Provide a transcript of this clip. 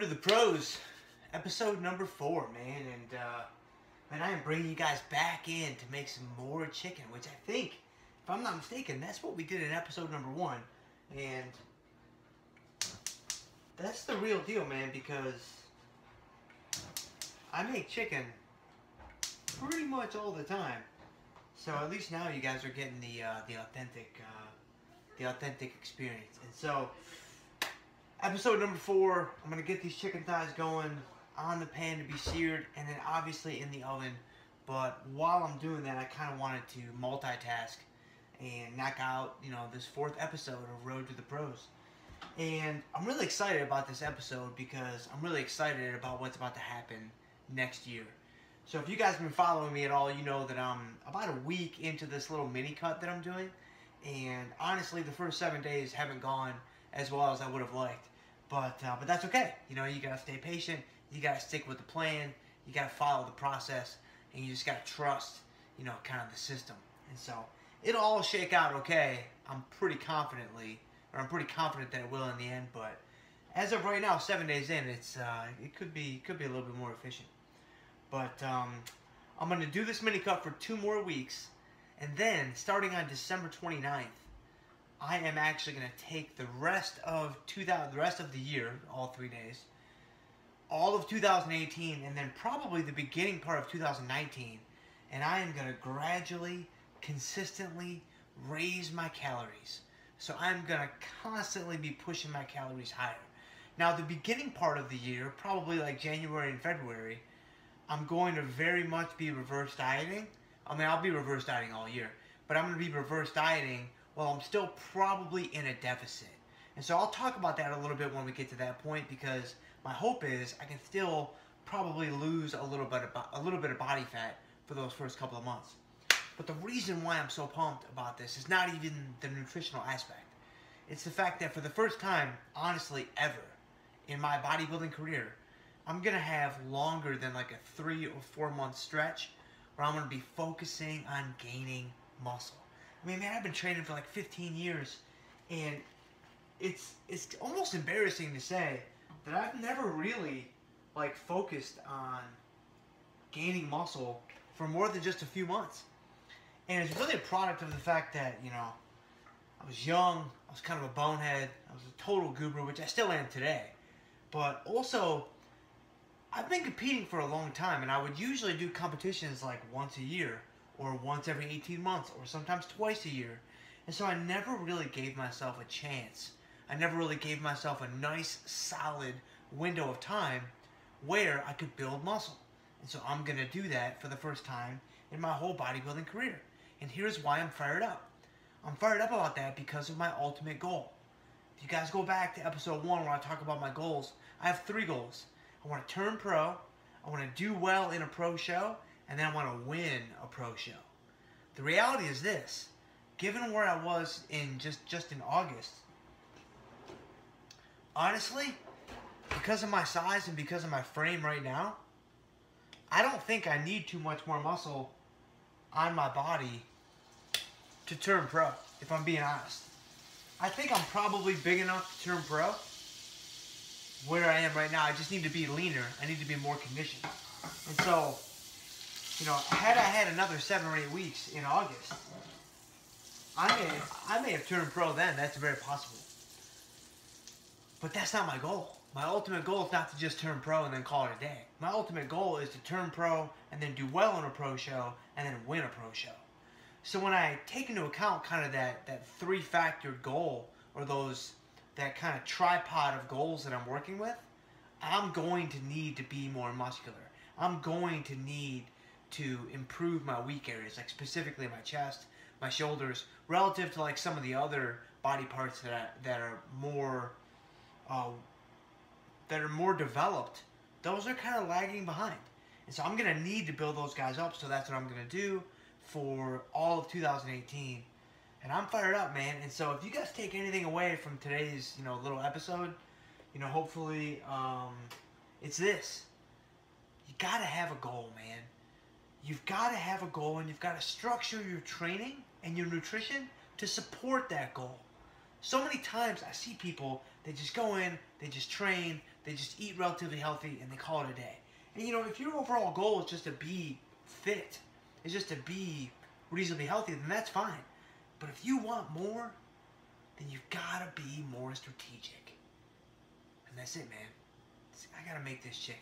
to the Pros, episode number 4, man, and I am bringing you guys back in to make some more chicken, which I think, if I'm not mistaken, that's what we did in episode number 1, and that's the real deal, man, because I make chicken pretty much all the time, so at least now you guys are getting the authentic experience, and so. Episode number 4, I'm going to get these chicken thighs going on the pan to be seared and then obviously in the oven. But while I'm doing that, I kind of wanted to multitask and knock out, this 4th episode of Road to the Pros. And I'm really excited about this episode because I'm really excited about what's about to happen next year. So if you guys have been following me at all, you know that I'm about a week into this little mini cut that I'm doing. And honestly, the first 7 days haven't gone as well as I would have liked. But that's okay. You gotta stay patient. You gotta stick with the plan. You gotta follow the process, and you just gotta trust, kind of the system. And so it'll all shake out okay. I'm pretty confident that it will in the end. But as of right now, 7 days in, it could be a little bit more efficient. But I'm gonna do this mini cut for 2 more weeks, and then starting on December 29th. I am actually going to take the rest of the year, all 3 days, all of 2018, and then probably the beginning part of 2019, and I am going to gradually, consistently raise my calories. So I'm going to constantly be pushing my calories higher. Now, the beginning part of the year, probably like January and February, I'm going to very much be reverse dieting. I mean, I'll be reverse dieting all year, but I'm going to be reverse dieting while I'm still probably in a deficit. And so I'll talk about that a little bit when we get to that point, because my hope is I can still probably lose a little bit of body fat for those first couple of months. But the reason why I'm so pumped about this is not even the nutritional aspect. It's the fact that for the first time, honestly, ever, in my bodybuilding career, I'm going to have longer than like a 3 or 4 month stretch where I'm going to be focusing on gaining muscle. I mean, man, I've been training for like 15 years, and it's almost embarrassing to say that I've never really like focused on gaining muscle for more than just a few months. And it's really a product of the fact that, I was young, I was kind of a bonehead, I was a total goober, which I still am today. But also, I've been competing for a long time, and I would usually do competitions like once a year, or once every 18 months, or sometimes twice a year. And so I never really gave myself a chance. I never really gave myself a nice, solid window of time where I could build muscle. And so I'm going to do that for the first time in my whole bodybuilding career. And here's why I'm fired up. I'm fired up about that because of my ultimate goal. If you guys go back to episode 1 where I talk about my goals, I have 3 goals. I want to turn pro, I want to do well in a pro show, and then I want to win a pro show. The reality is this: given where I was in just in August, honestly, because of my size and because of my frame right now, I don't think I need too much more muscle on my body to turn pro, if I'm being honest. I think I'm probably big enough to turn pro where I am right now. I just need to be leaner. I need to be more conditioned. And so, had I had another 7 or 8 weeks in August, I may have turned pro then. That's very possible. But that's not my goal. My ultimate goal is not to just turn pro and then call it a day. My ultimate goal is to turn pro and then do well in a pro show and then win a pro show. So when I take into account kind of that 3-factored goal, or that kind of tripod of goals that I'm working with, I'm going to need to be more muscular. I'm going to need to improve my weak areas, like specifically my chest, my shoulders, relative to like some of the other body parts that are more developed. Those are kind of lagging behind, and so I'm gonna need to build those guys up. So that's what I'm gonna do for all of 2018, and I'm fired up, man. And so if you guys take anything away from today's little episode, hopefully it's this: you gotta have a goal, man. You've got to have a goal, and you've got to structure your training and your nutrition to support that goal. So many times I see people, they just go in, they just train, They just eat relatively healthy and they call it a day. And you know, if your overall goal is just to be fit, is just to be reasonably healthy, then that's fine. But if you want more, then you've got to be more strategic. And that's it, man. I got to make this chicken.